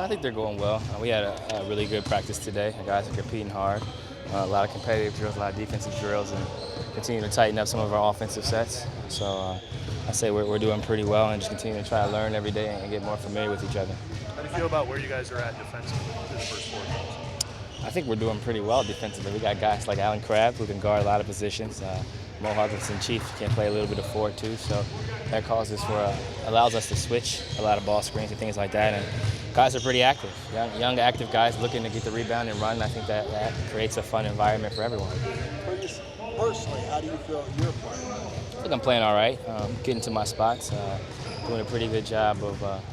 I think they're going well. We had a really good practice today. The guys are competing hard. A lot of competitive drills, a lot of defensive drills, and continue to tighten up some of our offensive sets. So I say we're doing pretty well and just continue to try to learn every day and get more familiar with each other. How do you feel about where you guys are at defensively through the first 4 games? I think we're doing pretty well defensively. We got guys like Alan Crabb who can guard a lot of positions. Mo Hawkinson Chief can play a little bit of forward too, so that allows us to switch a lot of ball screens and things like that. And guys are pretty active, young active guys looking to get the rebound and run. I think that creates a fun environment for everyone. Personally, how do you feel you're playing? I think I'm playing all right, getting to my spots, doing a pretty good job of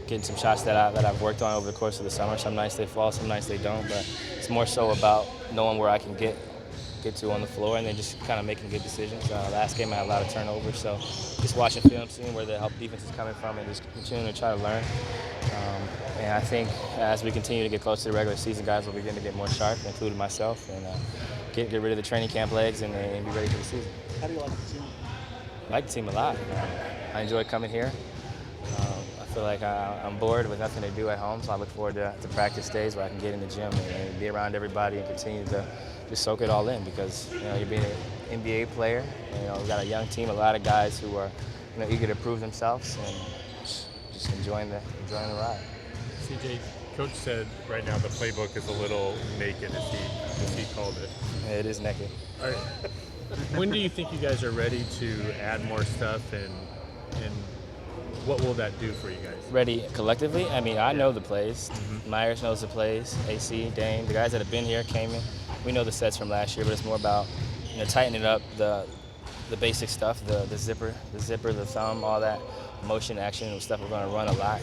getting some shots that I've worked on over the course of the summer. Some nights they fall, some nights they don't, but it's more so about knowing where I can get to on the floor and then just kind of making good decisions. Last game I had a lot of turnovers, so just watching film, seeing where the help defense is coming from and just continuing to try to learn. And I think as we continue to get close to the regular season, guys will begin to get more sharp, including myself, and get rid of the training camp legs and be ready for the season. How do you like the team? I like the team a lot. I enjoy coming here. I feel like I'm bored with nothing to do at home, so I look forward to practice days where I can get in the gym and be around everybody and continue to just soak it all in, because you're being an NBA player. We've got a young team, a lot of guys who are eager to prove themselves and just enjoying the ride. CJ, Coach said right now the playbook is a little naked, as he called it. It is naked. All right. When do you think you guys are ready to add more stuff, and what will that do for you guys? Ready collectively? I mean, I know the plays. Myers knows the plays. AC, Dame, the guys that have been here, came in. We know the sets from last year, but it's more about tightening up the basic stuff, the zipper, the thumb, all that motion, action, stuff we're going to run a lot.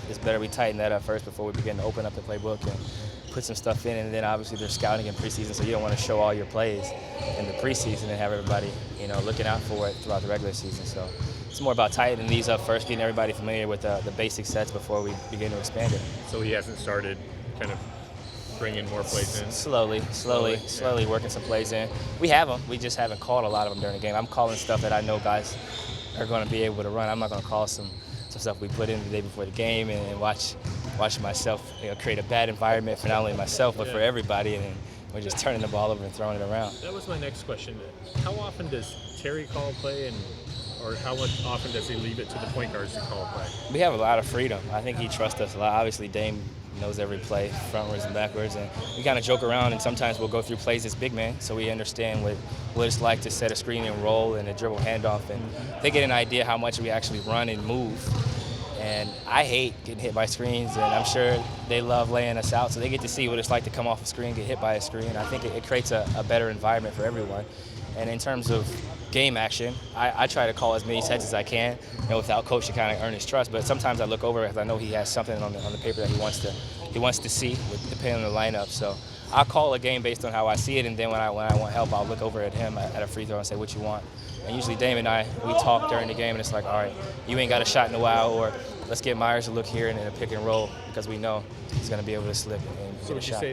It's better we tighten that up first before we begin to open up the playbook and put some stuff in. And then obviously they're scouting in preseason, so you don't want to show all your plays in the preseason and have everybody looking out for it throughout the regular season. So it's more about tightening these up first, getting everybody familiar with the basic sets before we begin to expand it. So he hasn't started kind of bringing more plays in? Slowly working some plays in. We have them. We just haven't called a lot of them during the game. I'm calling stuff that I know guys are going to be able to run. I'm not going to call some stuff we put in the day before the game and watch myself create a bad environment for not only myself but for everybody, and we're just turning the ball over and throwing it around. That was my next question. How often does Terry call a play, or how often does he leave it to the point guards to call a play? We have a lot of freedom. I think he trusts us a lot. Obviously, Dame knows every play, frontwards and backwards, and we kind of joke around, and sometimes we'll go through plays as big men, so we understand what it's like to set a screen and roll and a dribble handoff, and they get an idea how much we actually run and move. And I hate getting hit by screens, and I'm sure they love laying us out, so they get to see what it's like to come off a screen, get hit by a screen. I think it creates a better environment for everyone. And in terms of game action, I try to call as many sets as I can, without coach to kind of earn his trust. But sometimes I look over because I know he has something on the paper that he wants to see, depending on the lineup. So I'll call a game based on how I see it, and then when I want help, I'll look over at him at a free throw and say, "What you want?" And usually Dame and we talk during the game, and it's like, "All right, you ain't got a shot in a while," or "Let's get Myers to look here and in a pick and roll," because we know he's going to be able to slip and get a shot.